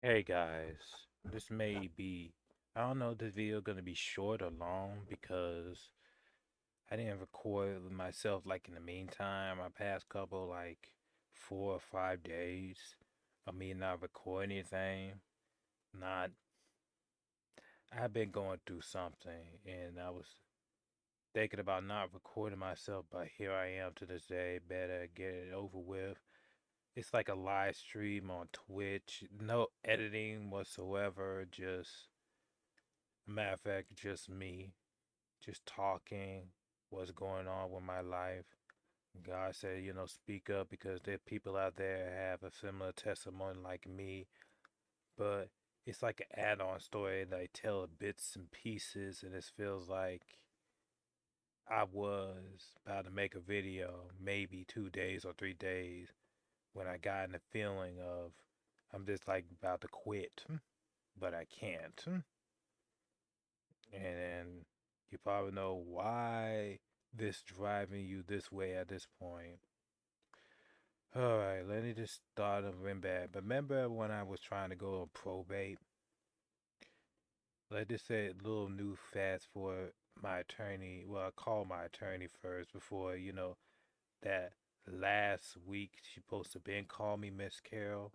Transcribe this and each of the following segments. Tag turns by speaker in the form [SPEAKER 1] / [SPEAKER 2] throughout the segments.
[SPEAKER 1] Hey guys, this may be, I don't know if this video gonna be short or long because I didn't record with myself like in the meantime. My past couple like 4 or 5 days of me not recording anything. Not, I've been going through something and I was thinking about not recording myself, but here I am to this day. Better get it over with. It's like a live stream on Twitch, no editing whatsoever, just matter of fact, just me, just talking what's going on with my life. God said, speak up because there are people out there have a similar testimony like me, but it's like an add-on story that I tell bits and pieces, and it feels like I was about to make a video, maybe 2 days or 3 days, when I got in the feeling of I'm just like about to quit, but I can't. And you probably know why this driving you this way at this point. All right, let me just start a rim back. Remember when I was trying to go on probate? Let's just say a little new fast for my attorney. Well, I called my attorney first before, that last week she supposed to been call me Miss Carol.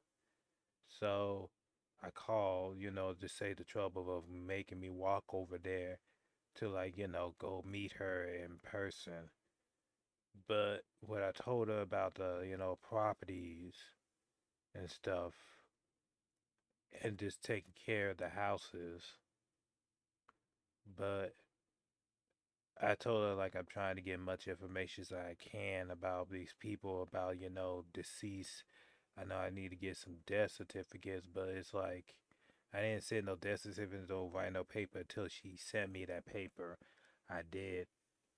[SPEAKER 1] So I called, to say the trouble of making me walk over there to like, go meet her in person. But what I told her about the, properties and stuff and just taking care of the houses. But I told her like I'm trying to get much information as I can about these people, about, deceased. I know I need to get some death certificates, but it's like I didn't send no death certificates or write no paper until she sent me that paper. I did,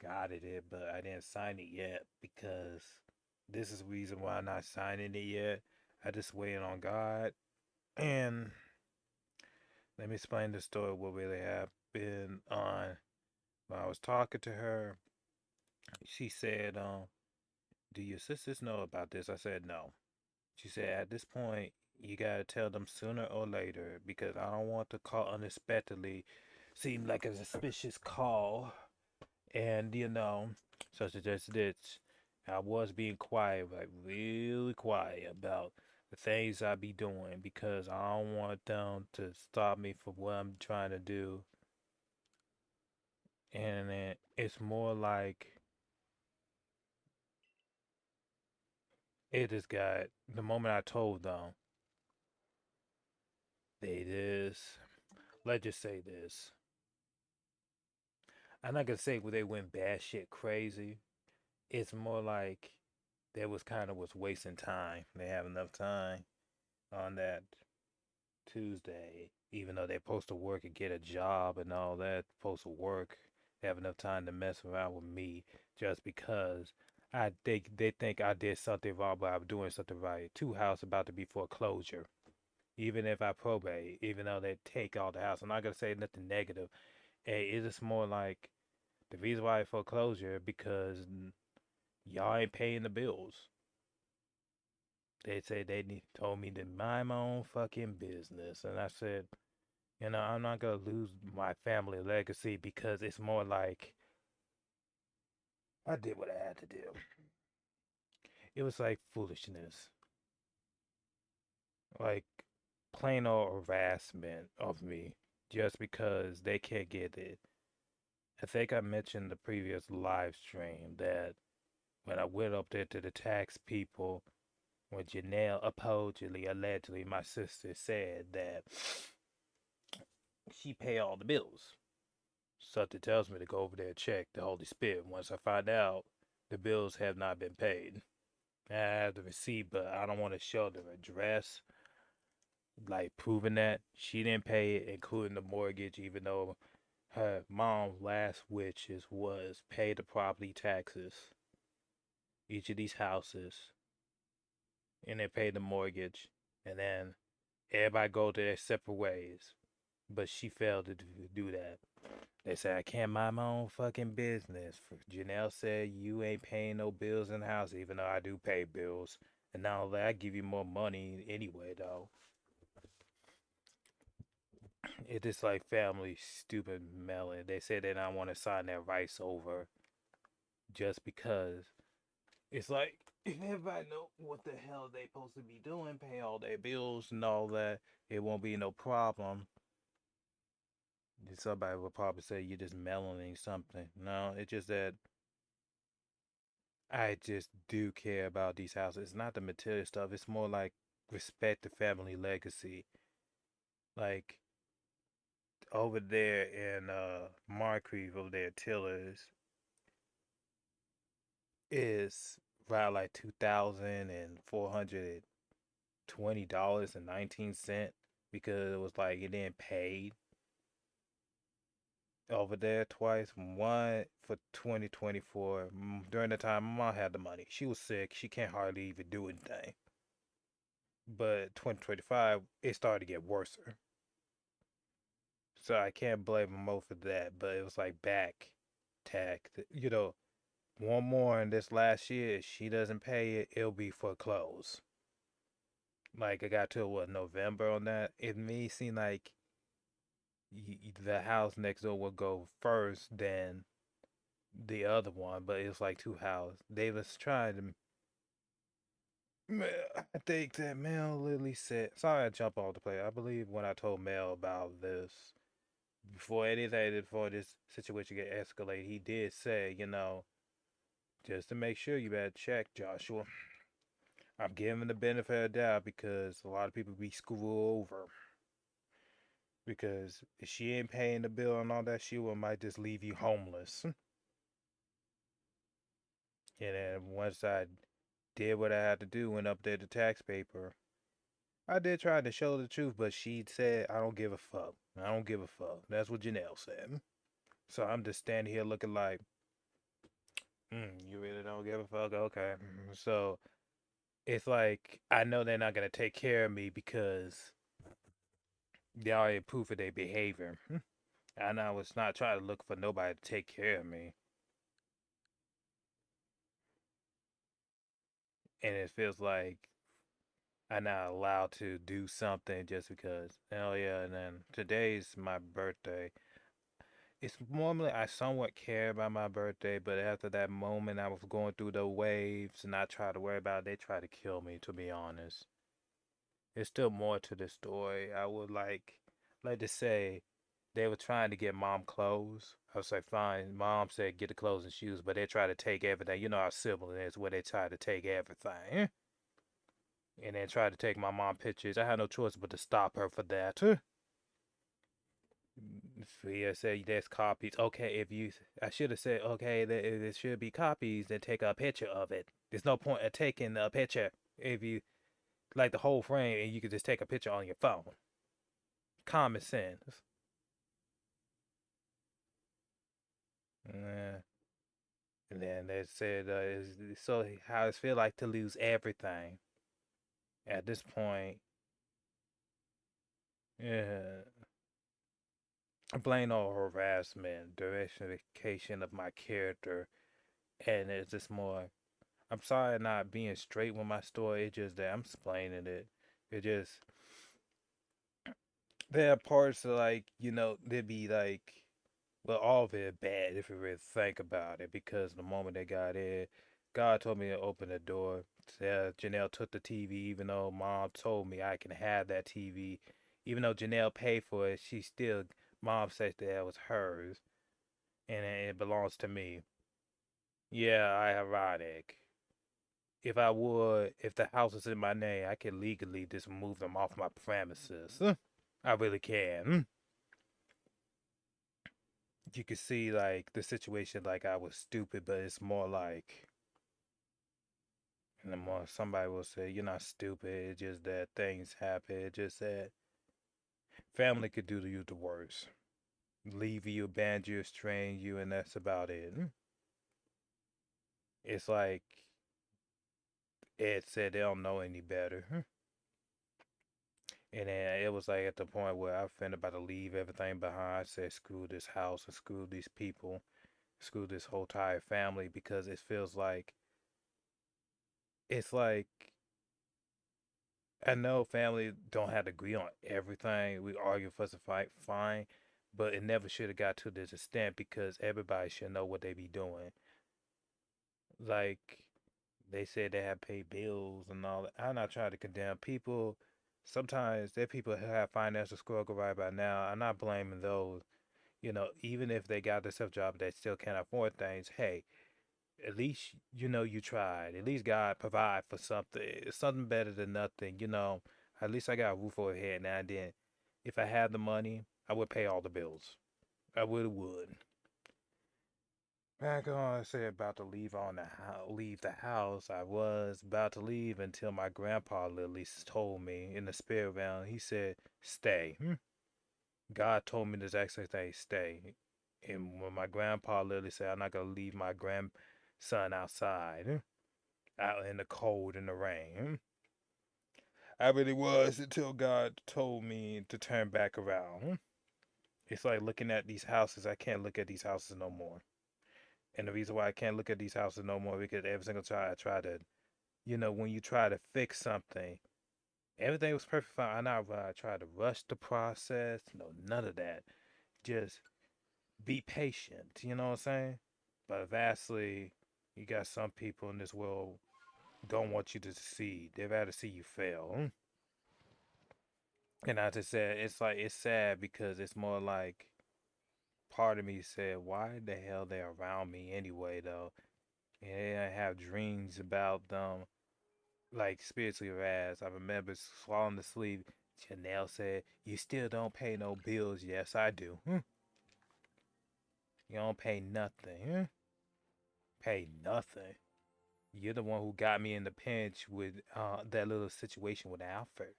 [SPEAKER 1] got it, but I didn't sign it yet because this is the reason why I'm not signing it yet. I just waiting on God. And let me explain the story what really happened on when I was talking to her. She said, do your sisters know about this? I said no. She said, at this point, you gotta tell them sooner or later because I don't want the call unexpectedly seem like a suspicious call. And, such as this, I was being quiet, like really quiet about the things I be doing because I don't want them to stop me from what I'm trying to do. And it's more like it just got the moment I told them, they this. Let's just say this. I'm not gonna say where they went bad shit crazy. It's more like they was kind of was wasting time. They have enough time on that Tuesday, even though they're supposed to work and get a job and all that, supposed to work, they have enough time to mess around with me just because I think they think I did something wrong, but I'm doing something right. Two house about to be foreclosure. Even if I probate, even though they take all the house, I'm not gonna say nothing negative. Hey, it's just more like the reason why I foreclosure because y'all ain't paying the bills. They say told me to mind my own fucking business, and I said, I'm not gonna lose my family legacy because it's more like I did what I had to do. It was like foolishness, like plain old harassment of me just because they can't get it. I think I mentioned the previous live stream that when I went up there to the tax people, when Janelle allegedly, my sister said that she pay all the bills. Something tells me to go over there and check the Holy Spirit. Once I find out the bills have not been paid, I have the receipt, but I don't want to show the address, like proving that she didn't pay it, including the mortgage, even though her mom's last wishes was pay the property taxes, each of these houses, and then pay the mortgage, and then everybody go their separate ways. But she failed to do that. They said I can't mind my own fucking business. Janelle said you ain't paying no bills in the house, even though I do pay bills. And now that I give you more money anyway, though. It just like family stupid melon. They said they don't want to sign their rights over just because it's like if everybody know what the hell they supposed to be doing, pay all their bills and all that, it won't be no problem. Somebody would probably say you're just meloning something. No, it's just that I just do care about these houses. It's not the material stuff. It's more like respect the family legacy. Like over there in Markreve over there, Tillers is around like $2,420.19 because it was like it didn't pay over there twice. One for 2024 during the time my mom had the money. She was sick. She can't hardly even do anything. But 2025 it started to get worse. So I can't blame them both for that. But it was like back tack. One more in this last year. If she doesn't pay it, it'll be foreclosed. Like I got to what November on that. It may seem like the house next door will go first than the other one, but it's like two houses. They was trying to. I think that Mel Lily said. Sorry, I jump off the plate. I believe when I told Mel about this before this situation get escalated, he did say, just to make sure you better check, Joshua. I'm giving the benefit of the doubt because a lot of people be screwed over. Because if she ain't paying the bill and all that, she will might just leave you homeless. And then once I did what I had to do, went up there to tax paper, I did try to show the truth, but she said, I don't give a fuck. I don't give a fuck. That's what Janelle said. So I'm just standing here looking like, you really don't give a fuck? Okay. So it's like, I know they're not going to take care of me because they already proof of their behavior. And I was not trying to look for nobody to take care of me. And it feels like I'm not allowed to do something just because. Oh yeah, and then today's my birthday. It's normally I somewhat care about my birthday, but after that moment I was going through the waves and I tried to worry about it, they tried to kill me to be honest. There's still more to the story. I would like to say they were trying to get mom clothes. I was like, fine. Mom said get the clothes and shoes, but they try to take everything. You know how sibling is where they try to take everything. And then try to take my mom pictures. I had no choice but to stop her for that. Fia said there's copies. Okay, if you, I should have said, okay, there should be copies, then take a picture of it. There's no point in taking a picture if you like the whole frame and you could just take a picture on your phone. Common sense. Uh, and then they said, so how it feel like to lose everything at this point? Yeah, blame all harassment, directification of my character, and it's just more. I'm sorry not being straight with my story. It's just that I'm explaining it. It just there are parts of like there'd be like well all of it bad if you really think about it because the moment they got in, God told me to open the door. Janelle took the TV even though Mom told me I can have that TV. Even though Janelle paid for it, she still Mom said that was hers and it belongs to me. Yeah, ironic. If the house is in my name, I can legally just move them off my premises. I really can. You can see like the situation like I was stupid, but it's more like, and the more somebody will say, you're not stupid, it's just that things happen. It's just that family could do to you the worst. Leave you, abandon you, estrange you, and that's about it. It's like Ed said they don't know any better. And then it was like at the point where I finna about to leave everything behind. I said, screw this house and screw these people, screw this whole entire family because it feels like it's like I know family don't have to agree on everything. We argue, fuss, and fight, fine, but it never should have got to this extent because everybody should know what they be doing. Like they said they have paid bills and all that. I'm not trying to condemn people. Sometimes there people who have financial struggle right by now. I'm not blaming those. Even if they got themselves job, they still can't afford things. Hey, at least you tried. At least God provide for something. It's something better than nothing. At least I got a roof over head now and then. If I had the money, I would pay all the bills. I would. Back on, I said about to leave the house. I was about to leave until my grandpa literally told me in the spirit realm. He said, "Stay." God told me this actually thing, "Stay." And when my grandpa literally said, "I'm not gonna leave my grandson outside, out in the cold and the rain," I really was until God told me to turn back around. It's like looking at these houses. I can't look at these houses no more. And the reason why I can't look at these houses no more because every single time I try to, when you try to fix something, everything was perfect fine. I try to rush the process. No, none of that. Just be patient. You know what I'm saying? But vastly, you got some people in this world don't want you to succeed. They'd rather see you fail. And I just said, it's like, it's sad because it's more like part of me said, why the hell they around me anyway, though? And I have dreams about them, like spiritually harassed. I remember falling asleep. Janelle said, "You still don't pay no bills." Yes, I do. You don't pay nothing. Pay nothing. You're the one who got me in the pinch with that little situation with Alfred.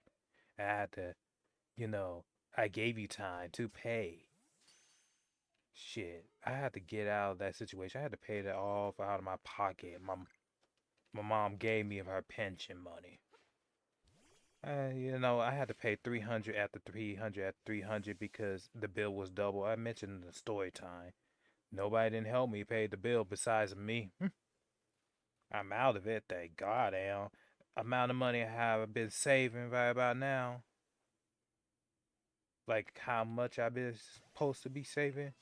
[SPEAKER 1] I had to, you know, I gave you time to pay. Shit, I had to get out of that situation. I had to pay that off out of my pocket. My mom gave me her pension money. I had to pay 300 after 300 after 300 because the bill was double. I mentioned the story time. Nobody didn't help me pay the bill besides me. I'm out of it, thank God. Am. Amount of money I have been saving right about now, like how much I've been supposed to be saving,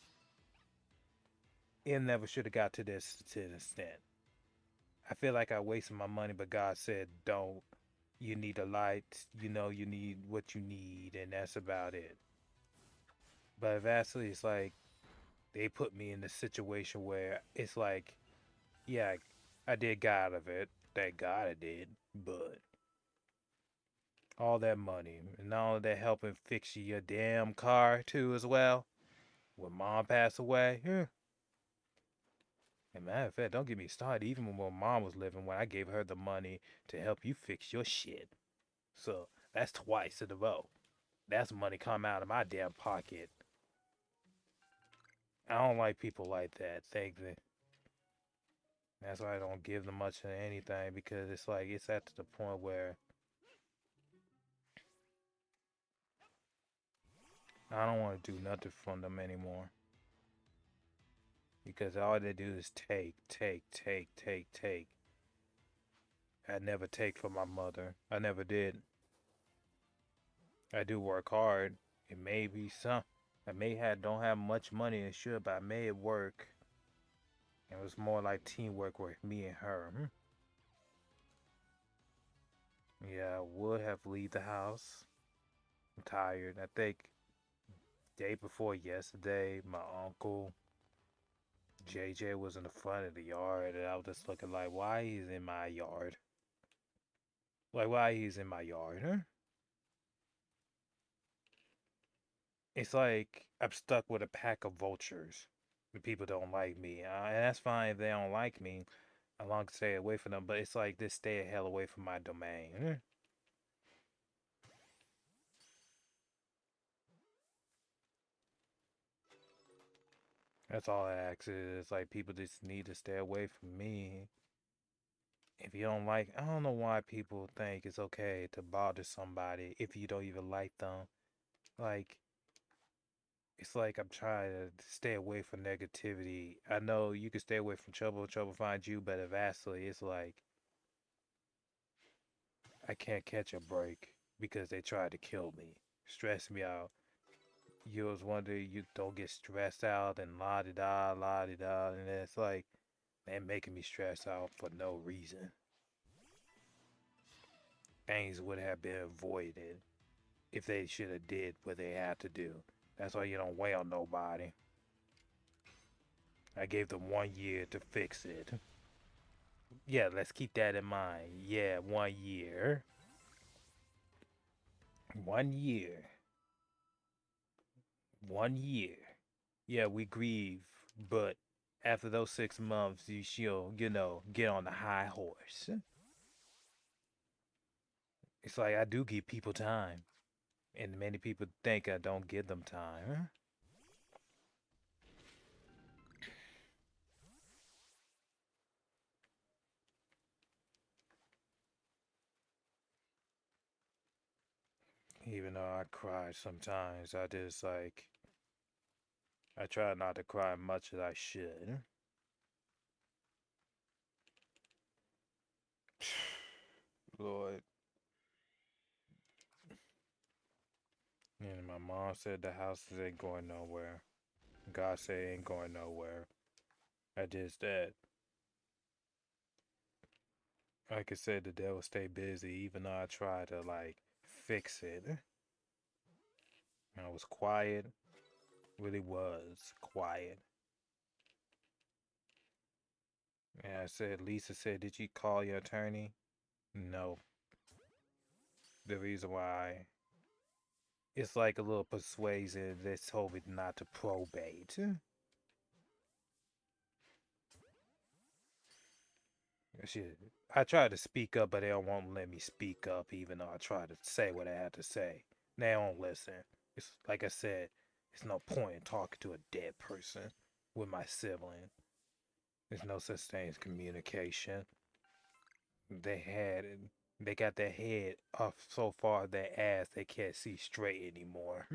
[SPEAKER 1] it never should have got to this extent. I feel like I wasted my money, but God said, "Don't. You need a light. You need what you need, and that's about it." But vastly, it's like they put me in this situation where it's like, yeah, I did get out of it. Thank God I did. But all that money and all of that helping fix your damn car too as well. When mom passed away, and matter of fact, don't get me started. Even when mom was living, when I gave her the money to help you fix your shit. So that's twice in a row. That's money come out of my damn pocket. I don't like people like that. Think that that's why I don't give them much of anything because it's like it's at the point where I don't want to do nothing from them anymore because all they do is take, take, take, take, take. I never take from my mother. I never did. I do work hard. It may be some. I may have don't have much money and should, but I made it work. It was more like teamwork with me and her. Yeah, I would have leave the house. I'm tired. I think day before yesterday, my uncle JJ was in the front of the yard, and I was just looking like, why he's in my yard? Like, why he's in my yard? It's like I'm stuck with a pack of vultures. The people don't like me, and that's fine if they don't like me. I long to stay away from them, but it's like this stay the hell away from my domain. That's all I ask is like people just need to stay away from me. If you don't like, I don't know why people think it's okay to bother somebody if you don't even like them. Like, it's like I'm trying to stay away from negativity. I know you can stay away from trouble, trouble finds you, but vastly, it's like I can't catch a break. because they tried to kill me, stress me out. You was wondering you don't get stressed out and la di da, and it's like they're making me stress out for no reason. Things would have been avoided if they should have did what they had to do. That's why you don't wait on nobody. I gave them 1 year to fix it. Yeah, let's keep that in mind. Yeah, 1 year. 1 year. 1 year. Yeah, we grieve, but after those 6 months, she'll get on the high horse. It's like I do give people time, and many people think I don't give them time. Even though I cry sometimes, I try not to cry much as I should. Lord. And my mom said the houses ain't going nowhere. God said it ain't going nowhere. I just that. Like I said, the devil stay busy even though I try to fix it. I was quiet. Really was quiet. And I said, Lisa said, did you call your attorney? No. The reason why it's like a little persuasive. They told me not to probate. Shit. I tried to speak up, but they don't want to let me speak up, even though I try to say what I have to say. They don't listen. It's like I said, it's no point in talking to a dead person with my sibling. There's no such thing as communication. They had it. They got their head off so far their ass they can't see straight anymore.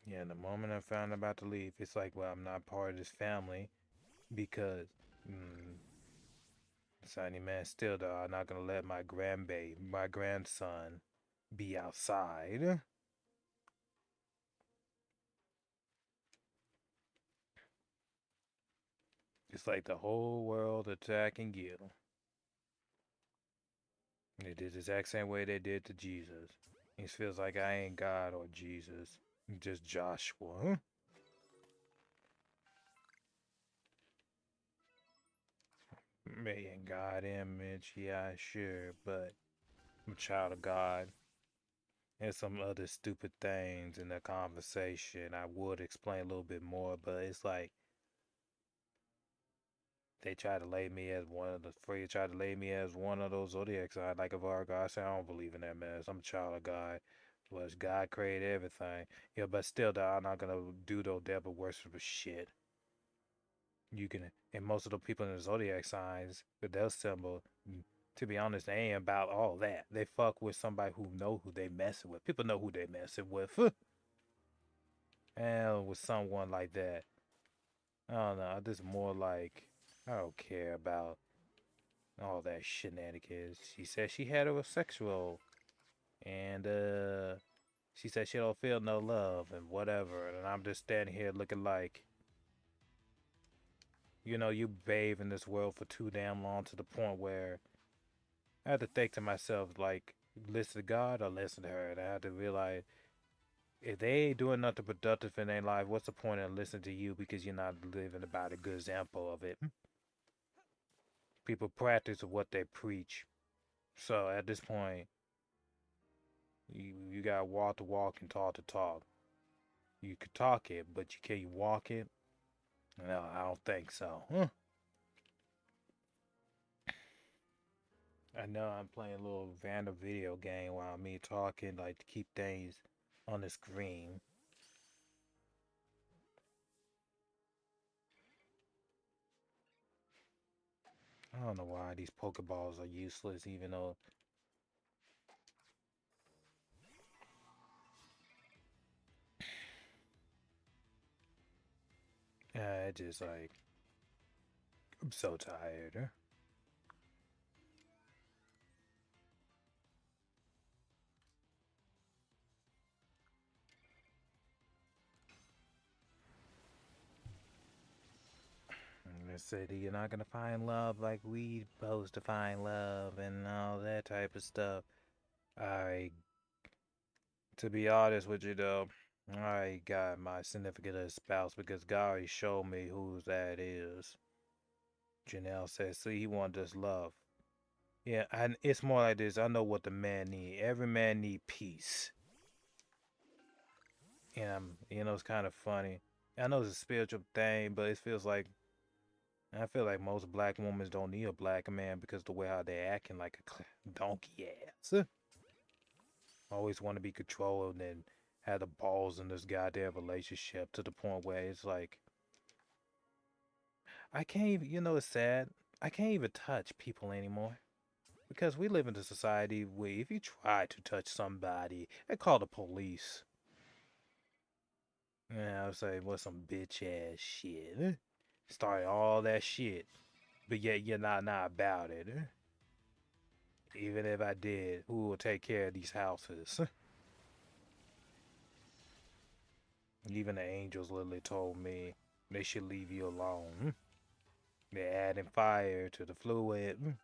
[SPEAKER 1] Yeah, the moment I found out about to leave, it's like, well, I'm not part of this family because mm, Sonny man, still though, I'm not gonna let my grandson, be outside. It's like the whole world attacking you. They did the exact same way they did to Jesus. It feels like I ain't God or Jesus, just Joshua. Me in God image, yeah, sure, but I'm a child of God. And some other stupid things in the conversation I would explain a little bit more, but it's like they try to lay me as one of the free try to lay me as one of those zodiac signs like a Virgo. I say I don't believe in that mess. I'm a child of God. Was God created everything. Yeah, but still though, I'm not gonna do no devil worship shit. You can and most of the people in the zodiac signs with their symbol, to be honest, they ain't about all that. They fuck with somebody who know who they messing with. People know who they messing with. And with someone like that, I don't know. I'm just more like I don't care about all that shenanigans. She said she heterosexual, and she said she don't feel no love and whatever. And I'm just standing here looking like, you bathe in this world for too damn long to the point where I had to think to myself like, listen to God or listen to her. And I had to realize if they ain't doing nothing productive in their life, what's the point of listening to you because you're not living about a good example of it? People practice what they preach. So at this point, you got to walk the walk and talk the talk. You could talk it, but can you walk it? No, I don't think so. I know I'm playing a little random video game while me talking, like to keep things on the screen. I don't know why these Pokeballs are useless, even though I just like I'm so tired. They said you're not gonna find love like we supposed to find love and all that type of stuff. I, to be honest with you though, I got my significant other spouse because God already showed me who that is. Janelle says, see, he wanted us love. Yeah, and it's more like this. I know what the man need. Every man need peace. And it's kind of funny. I know it's a spiritual thing, but it feels like I feel like most black women don't need a black man because the way how they acting like a donkey ass. Always want to be controlled and have the balls in this goddamn relationship to the point where it's like I can't even. It's sad. I can't even touch people anymore because we live in a society where if you try to touch somebody, they call the police. Yeah, I was like, what some bitch ass shit. Started all that shit, but yet you're not about it. Even if I did, who will take care of these houses? Even the angels literally told me they should leave you alone. They're adding fire to the fluid,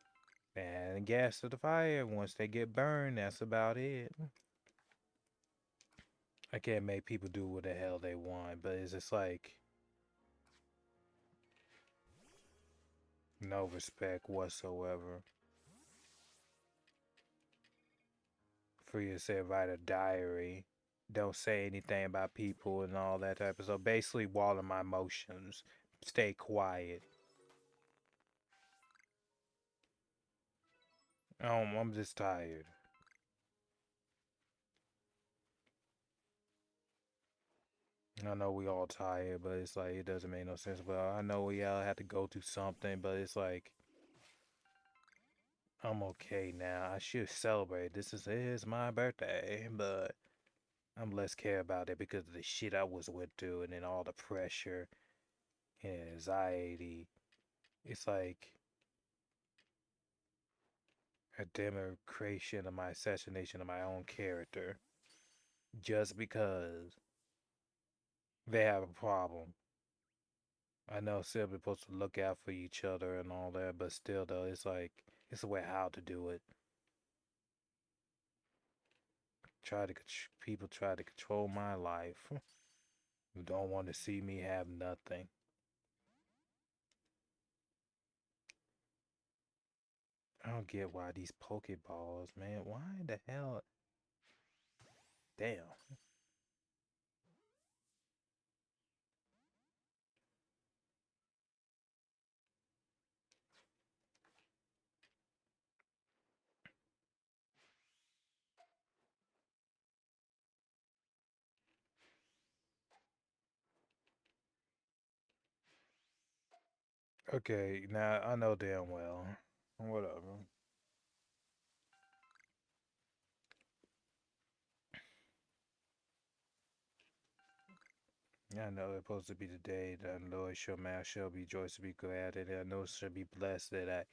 [SPEAKER 1] adding gas to the fire. Once they get burned, that's about it. I can't make people do what the hell they want, but it's just like no respect whatsoever. For you to say write a diary, don't say anything about people and all that type of stuff. Basically, wall my emotions. Stay quiet. I'm just tired. I know we all tired, but it's like it doesn't make no sense. Well, I know we all have to go through something, but it's like I'm okay now. I should celebrate. This is my birthday, but I'm less care about it because of the shit I was went through and then all the pressure and anxiety. It's like a democration of my assassination of my own character just because they have a problem. I know siblings supposed to look out for each other and all that, but still though, it's like it's a way how to do it. People try to control my life. Who don't want to see me have nothing. I don't get why these Pokeballs, man. Why the hell? Damn. Okay, now I know damn well. Whatever. I know it's supposed to be the day that Lord shall be joyous to be glad, and I know it should be blessed that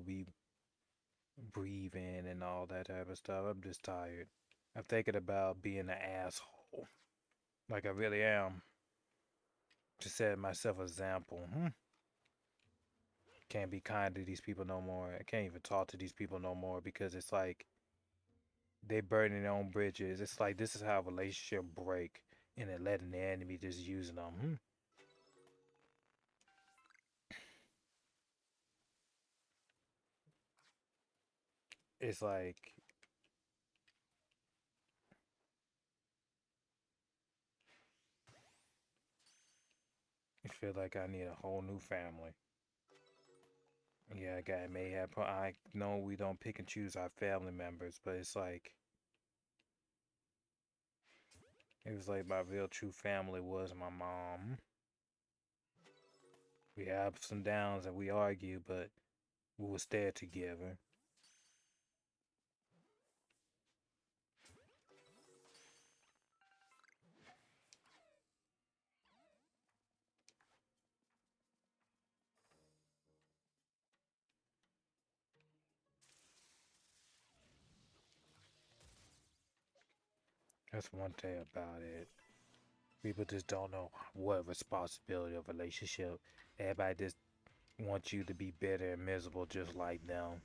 [SPEAKER 1] be breathing and all that type of stuff. I'm just tired. I'm thinking about being an asshole, like I really am, to set myself an example. Can't be kind to these people no more. I can't even talk to these people no more because it's like they burning their own bridges. It's like this is how a relationship break, and then letting the enemy just using them. It's like I feel like I need a whole new family. Yeah, I may have. I know we don't pick and choose our family members, but it's like it was like my real true family was my mom. We have some downs and we argue, but we will stay together. That's one thing about it. People just don't know what responsibility of relationship. Everybody just wants you to be bitter and miserable just like them.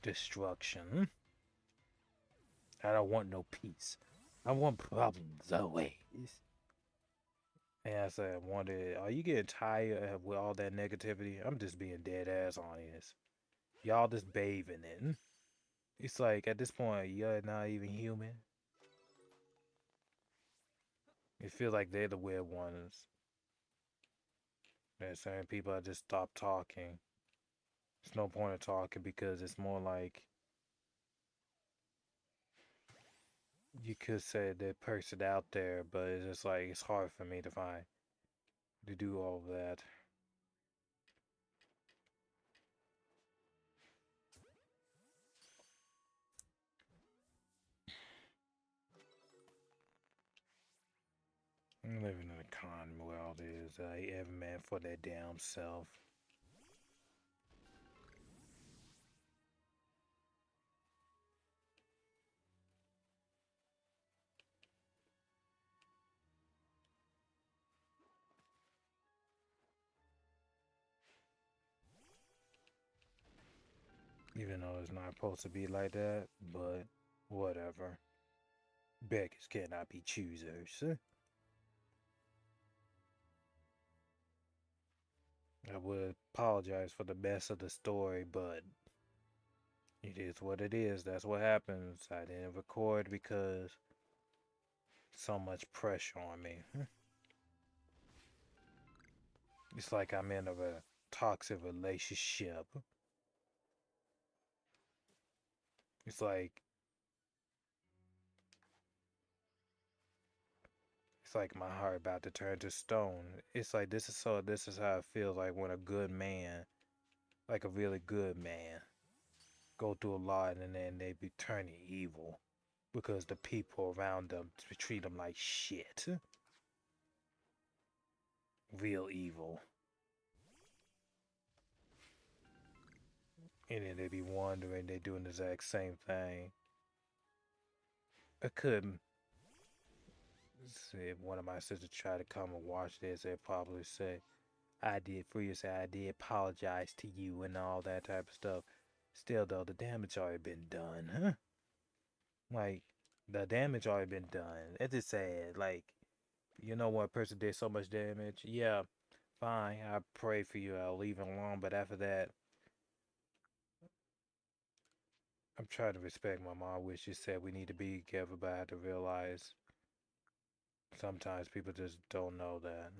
[SPEAKER 1] Destruction. I don't want no peace. I want problems always. And I said, I wonder, are you getting tired with all that negativity? I'm just being dead ass honest. Y'all just bathing in it. It's like at this point, you're not even human. It feels like they're the weird ones. There's certain people I just stop talking. There's no point of talking because it's more like you could say the person out there, but it's just like it's hard for me to find to do all of that. I'm living in a con world is every man for their damn self. Even though it's not supposed to be like that, but whatever. Beggars cannot be choosers. I would apologize for the mess of the story, but it is what it is. That's what happens. I didn't record because so much pressure on me. It's like I'm in a toxic relationship. It's it's like my heart about to turn to stone. It's like this is how it feels like when a good man, like a really good man, go through a lot and then they be turning evil because the people around them treat them like shit. Real evil. And then they be wondering they doing the exact same thing. I couldn't say if one of my sisters tried to come and watch this, they'd probably say, I did for you, say I did apologize to you and all that type of stuff. Still though, the damage already been done, huh? Like the damage already been done. It's just sad. Like, you know one person did so much damage? Yeah, fine, I pray for you, I'll leave it alone, but after that, I'm trying to respect my mom, which she said we need to be together, but I have to realize sometimes people just don't know that.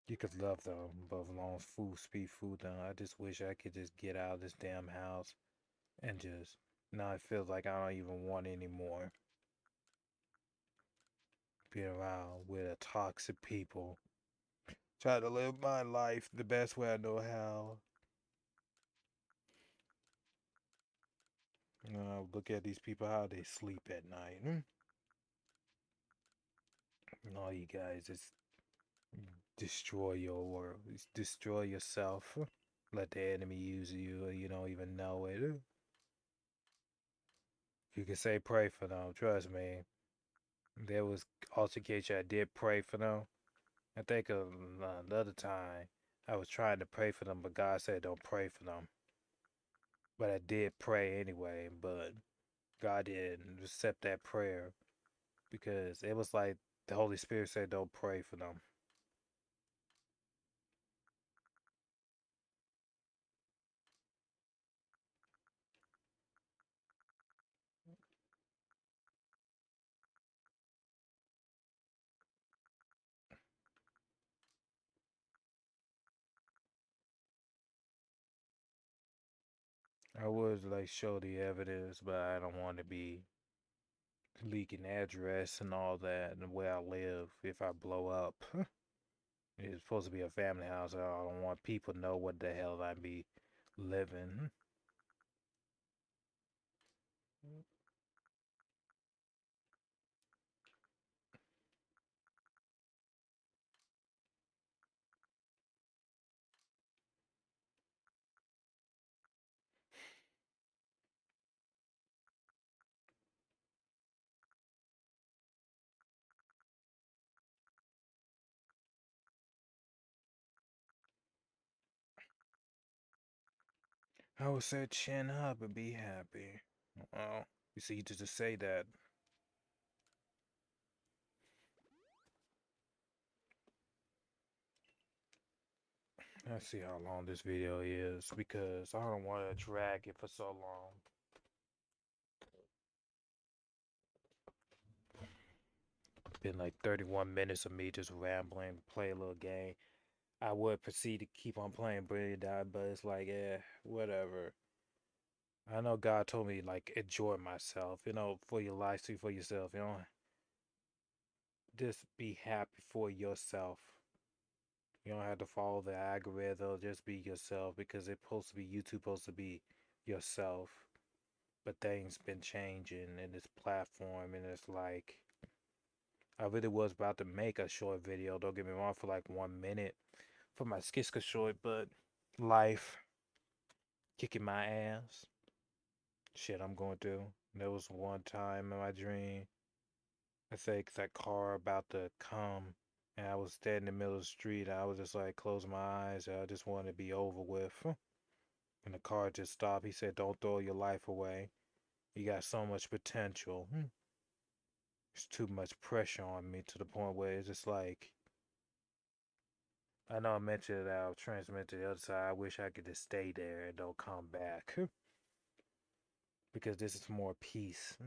[SPEAKER 1] You could love them, but as long as food speed food down, I just wish I could just get out of this damn house and just now it feels like I don't even want anymore. Being around with a toxic people. Try to live my life the best way I know how. Look at these people how they sleep at night. And all you guys just destroy your world, destroy yourself. Let the enemy use you, and you don't even know it. You can say pray for them. Trust me. There was altercation. I did pray for them. I think another time I was trying to pray for them, but God said don't pray for them. But I did pray anyway. But God didn't accept that prayer because it was like the Holy Spirit said don't pray for them. I would like show the evidence, but I don't want to be leaking address and all that and where I live if I blow up. It's supposed to be a family house. I don't want people to know what the hell I be living. I would say chin up and be happy. Well, it's easy to say that. Let's see how long this video is because I don't want to drag it for so long. Been like 31 minutes of me just rambling, play a little game. I would proceed to keep on playing Brilliant Die, but it's like, whatever. I know God told me like enjoy myself, for your life, see for yourself, just be happy for yourself. You don't have to follow the algorithm, just be yourself because it's supposed to be YouTube supposed to be yourself. But things been changing in this platform and it's like I really was about to make a short video, don't get me wrong, for like 1 minute for my Skiska short, but life kicking my ass. Shit I'm going through. There was one time in my dream I think that car about to come, and I was standing in the middle of the street. I was just like closing my eyes. I just wanted to be over with. And the car just stopped. He said, "Don't throw your life away. You got so much potential." It's too much pressure on me to the point where it's just like I know I mentioned that I'll transmit to the other side. I wish I could just stay there and don't come back because this is more peace.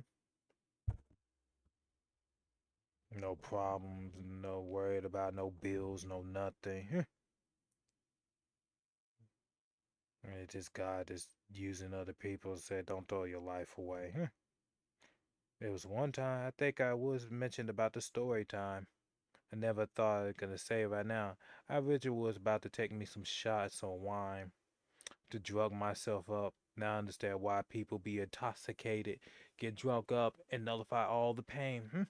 [SPEAKER 1] No problems, no worried about no bills, no nothing. And it's just God just using other people said, don't throw your life away. There was one time, I think I was mentioned about the story time. I never thought I was going to say it right now. I originally was about to take me some shots on wine to drug myself up. Now I understand why people be intoxicated, get drunk up, and nullify all the pain.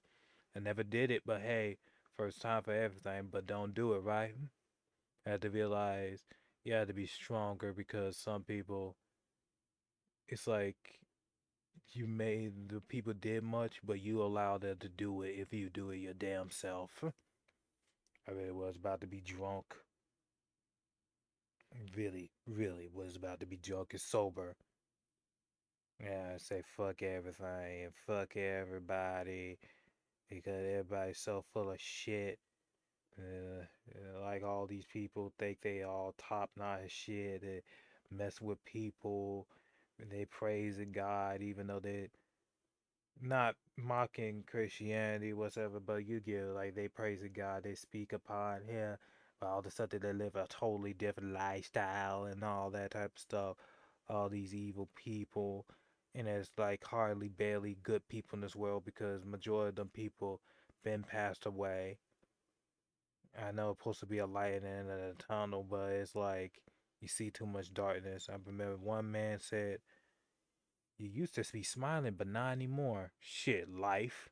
[SPEAKER 1] I never did it, but hey, first time for everything, but don't do it, right? I had to realize you had to be stronger because some people, it's like you made the people did much, but you allowed them to do it if you do it your damn self. I really was about to be drunk. Really, really was about to be drunk and sober. Yeah, I say fuck everything and fuck everybody because everybody's so full of shit. Like all these people think they all top notch shit. They mess with people. They praising God even though they not mocking Christianity, whatever, but you get like they praise God, they speak upon Him, but all of a sudden they live a totally different lifestyle and all that type of stuff. All these evil people, and there's like hardly barely good people in this world because majority of them people been passed away. I know it's supposed to be a light at the end of the tunnel, but it's like you see too much darkness. I remember one man said, "You used to be smiling, but not anymore." Shit, life.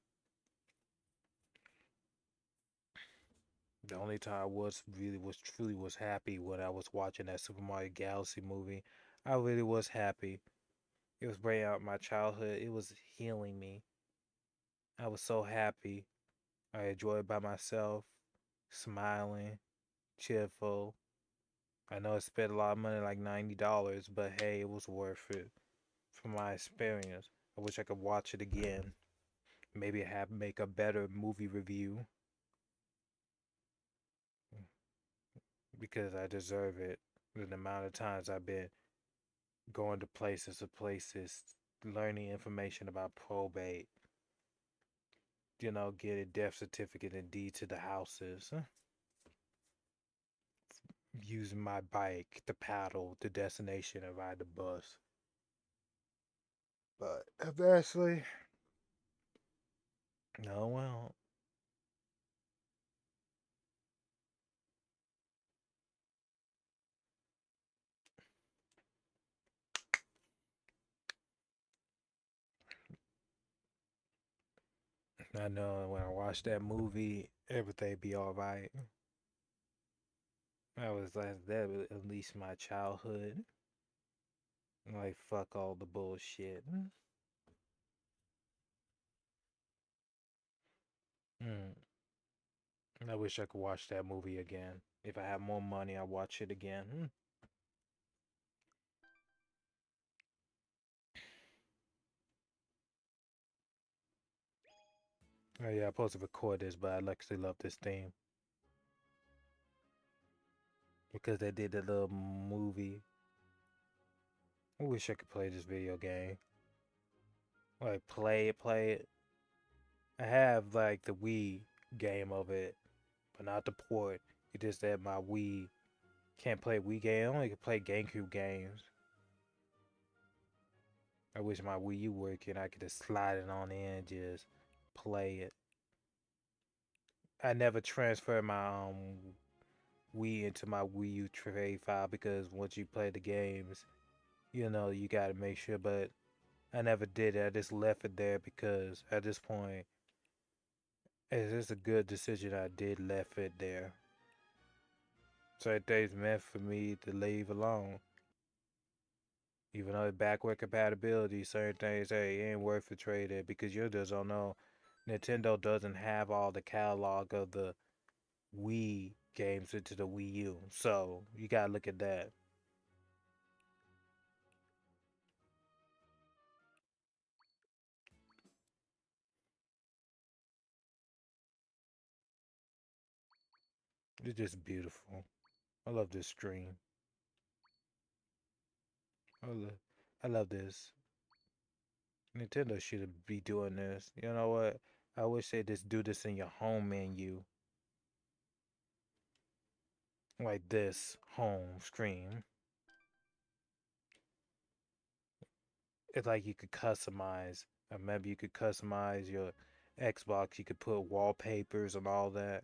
[SPEAKER 1] The only time I was really was truly was happy when I was watching that Super Mario Galaxy movie. I really was happy. It was bringing out my childhood. It was healing me. I was so happy. I enjoyed by myself, smiling, cheerful. I know I spent a lot of money, like $90, but hey, it was worth it for my experience. I wish I could watch it again. Maybe have make a better movie review because I deserve it. The amount of times I've been going to places, learning information about probate, get a death certificate and deed to the houses, using my bike to paddle to destination and ride the bus. But eventually, oh well. I know when I watch that movie, everything be alright. I was like, that was at least my childhood. Like, fuck all the bullshit. Mm. I wish I could watch that movie again. If I had more money, I'd watch it again. Oh yeah, I'm supposed to record this, but I actually love this theme because they did the little movie. I wish I could play this video game. Like play it. I have like the Wii game of it, but not the port. It just that my Wii can't play Wii game. I only can play GameCube games. I wish my Wii U working. I could just slide it on in and just play it. I never transferred my Wii into my Wii U tray file because once you play the games, you gotta make sure. But I never did it. I just left it there because at this point, it's a good decision I did left it there. Certain things meant for me to leave alone. Even though it's backward compatibility, certain things, hey, it ain't worth the trade it because you just don't know. Nintendo doesn't have all the catalog of the Wii games into the Wii U. So you gotta look at that. It's just beautiful. I love this stream. I love, I love this. Nintendo should be doing this. You know what? I wish they just do this in your home menu. Like this home screen. It's like you could customize. Maybe you could customize your Xbox. You could put wallpapers and all that.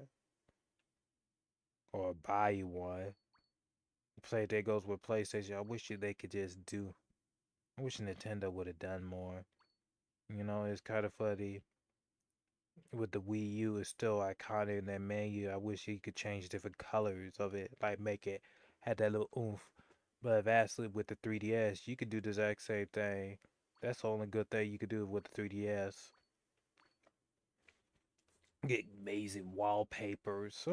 [SPEAKER 1] Or buy you one. Play that goes with PlayStation. I wish they could just do. I wish Nintendo would have done more. It's kind of funny with the Wii U. It's still iconic in that menu. I wish you could change different colors of it, like make it had that little oomph. But vastly with the 3DS, you could do the exact same thing. That's the only good thing you could do with the 3DS. Get amazing wallpapers.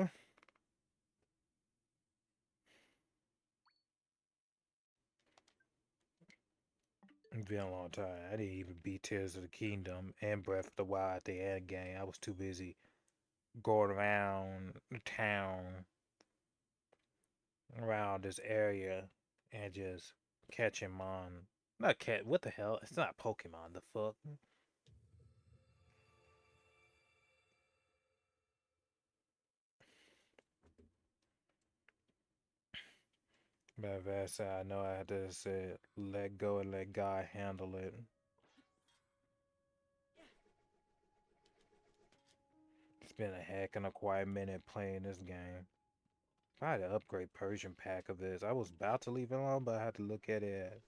[SPEAKER 1] It's been a long time. I didn't even beat Tears of the Kingdom and Breath of the Wild at the end game. I was too busy going around the town, around this area, and just catching mon. Not cat. What the hell? It's not Pokemon. The fuck? But that's how I know I had to say let go and let God handle it. It's been a heck and a quiet minute playing this game. I had to upgrade Persian pack of this. I was about to leave it alone, but I had to look at it.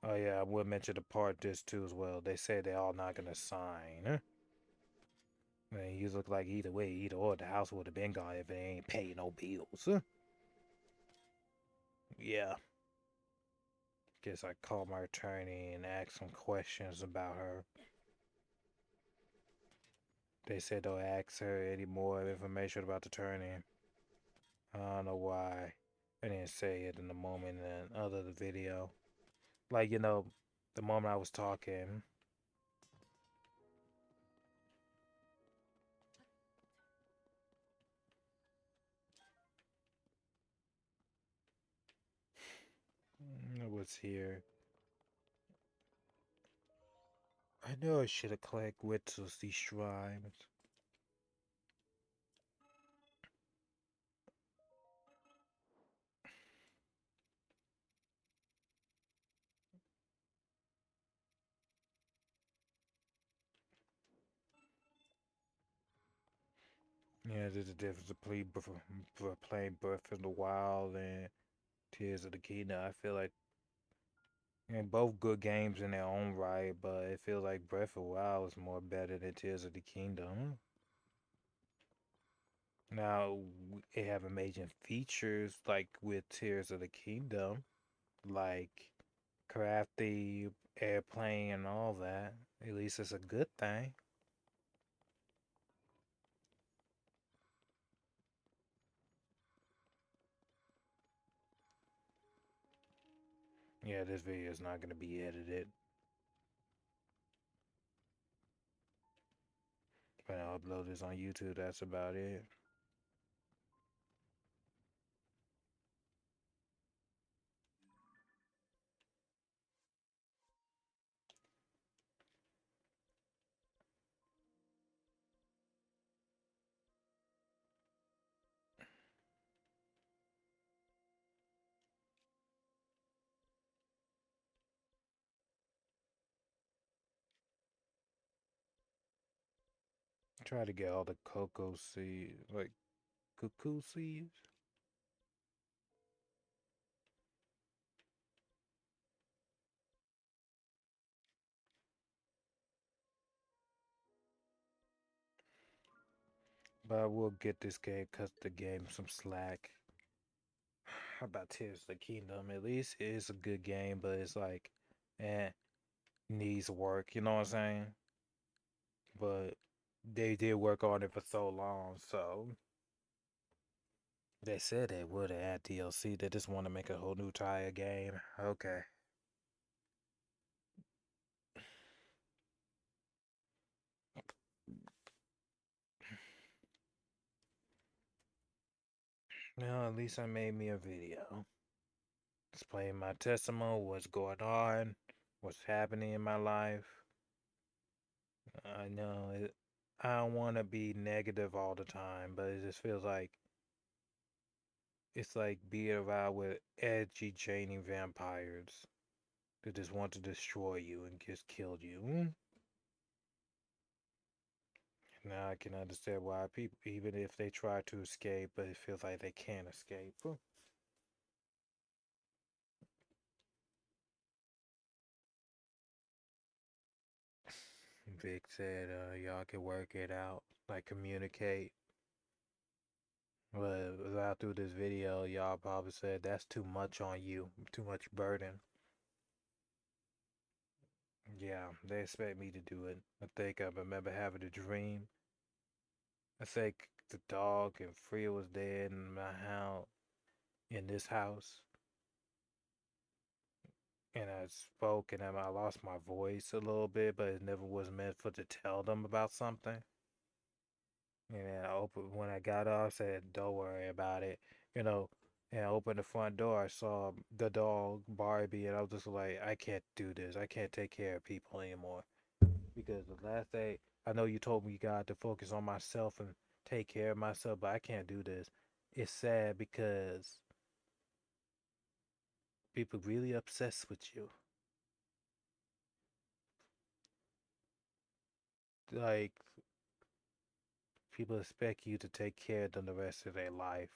[SPEAKER 1] Oh yeah, I would mention the part this too as well. They say they're all not gonna sign. Man, you look like either way, either or the house would have been gone if it ain't paying no bills. Yeah. Guess I called my attorney and asked some questions about her. They said they'll ask her any more information about the attorney. I don't know why. I didn't say it in the moment and other the video. Like, the moment I was talking, it was here. I know I should have collected whistles these shrines. Yeah, there's a difference between playing Breath of the Wild and Tears of the Kingdom. I feel like both good games in their own right, but it feels like Breath of the Wild is more better than Tears of the Kingdom. Now, it have amazing features like with Tears of the Kingdom, like crafty airplane and all that. At least it's a good thing. Yeah, this video is not gonna be edited. When I upload this on YouTube, that's about it. Try to get all the cocoa seeds, like cuckoo seeds. But I will get this game, cut the game some slack. How about Tears of the Kingdom? At least it is a good game, but it's like, eh, needs work. You know what I'm saying? But they did work on it for so long, so they said they would add DLC. They just want to make a whole new entire game. Okay. Well, at least I made me a video. Explain my testimony, what's going on, what's happening in my life. I know I don't want to be negative all the time, but it just feels like it's like being around with edgy, chaining vampires that just want to destroy you and just kill you. Now I can understand why people, even if they try to escape, but it feels like they can't escape. Vic said, y'all can work it out, like communicate. But without through this video, y'all probably said that's too much on you, too much burden. Yeah, they expect me to do it. I think I remember having a dream. I think the dog and Freya was dead in my house, in this house. And I spoke and I lost my voice a little bit, but it never was meant for to tell them about something. And I opened when I got off, I said, "Don't worry about it," you know. And I opened the front door. I saw the dog Barbie, and I was just like, "I can't do this. I can't take care of people anymore." Because the last day, I know you told me, God, to focus on myself and take care of myself, but I can't do this. It's sad because people really obsessed with you. Like people expect you to take care of them the rest of their life.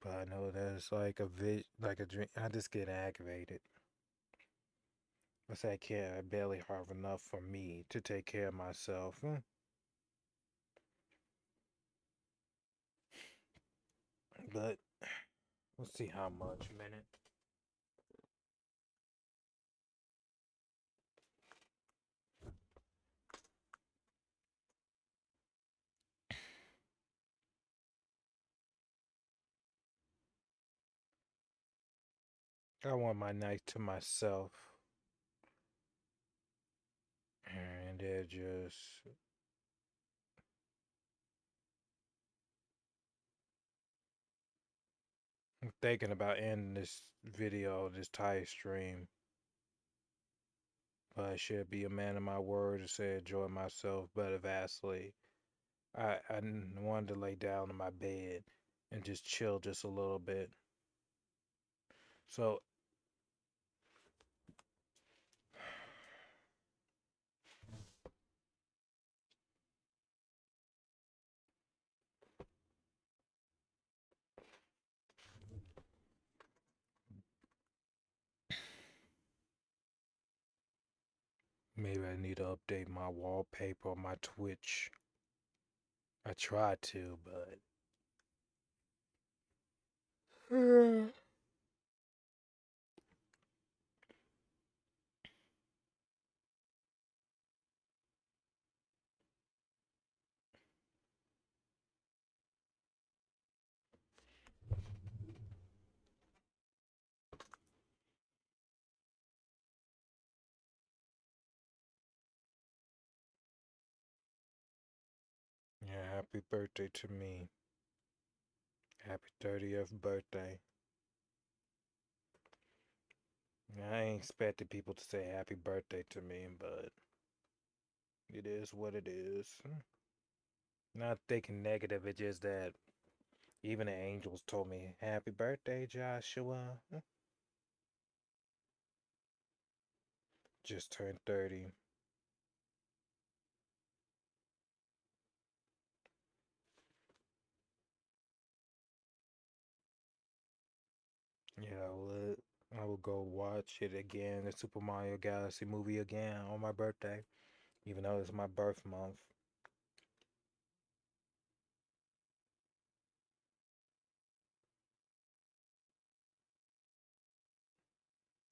[SPEAKER 1] But I know there's like like a dream. I just get aggravated. I say I can't. I barely have enough for me to take care of myself. But let's see how much minute. I want my night to myself, and they're just I'm thinking about ending this video, this entire stream. But I should be a man of my word and say enjoy myself better vastly. I wanted to lay down in my bed and just chill just a little bit. So maybe I need to update my wallpaper on my Twitch. I tried to, but Happy birthday to me. Happy 30th birthday. I ain't expecting people to say happy birthday to me, but it is what it is. Not thinking negative, it's just that even the angels told me, happy birthday, Joshua. Just turned 30. Yeah, I will go watch it again, the Super Mario Galaxy movie again on my birthday, even though it's my birth month.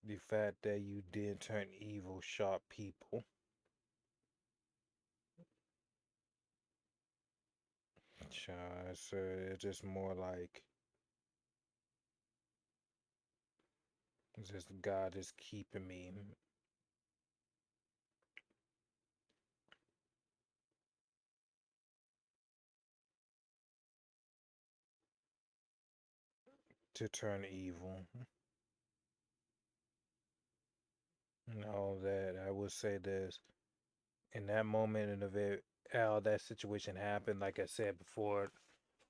[SPEAKER 1] The fact that you did turn evil, sharp people. It's just more like it's just God is keeping me to turn evil. And all that, I would say this. In that moment, in the very how that situation happened, like I said before,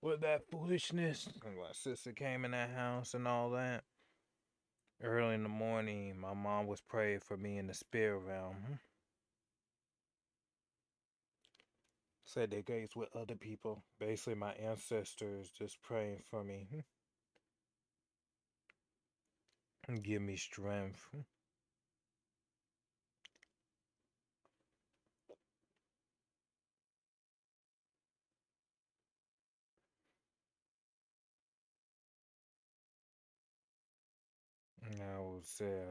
[SPEAKER 1] with that foolishness, and my sister came in that house and all that. Early in the morning, my mom was praying for me in the spirit realm. Said they gates with other people, basically my ancestors, just praying for me, and give me strength. And I would say,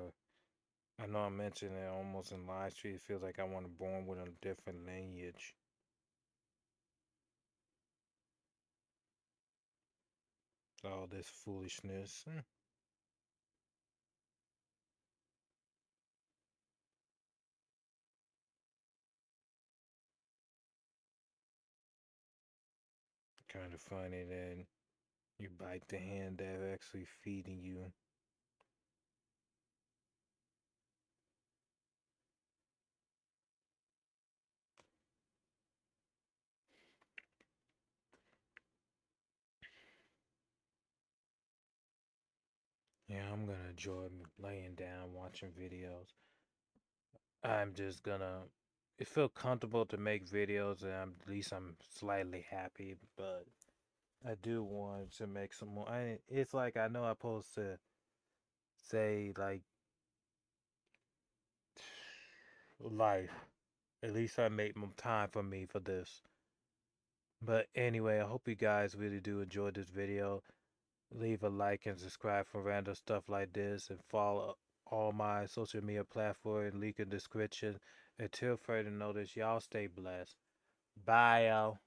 [SPEAKER 1] I know I mentioned it almost in live stream. It feels like I want to born with a different lineage. All this foolishness. Kind of funny that you bite the hand that's actually feeding you. Yeah, I'm gonna enjoy laying down watching videos. I'm just gonna. It feel comfortable to make videos, and at least I'm slightly happy. But I do want to make some more. It's like I know I'm supposed to say like life. At least I make time for me for this. But anyway, I hope you guys really do enjoy this video. Leave a like and subscribe for random stuff like this, and follow all my social media platforms, link in description. Until further notice, y'all stay blessed. Bye, y'all.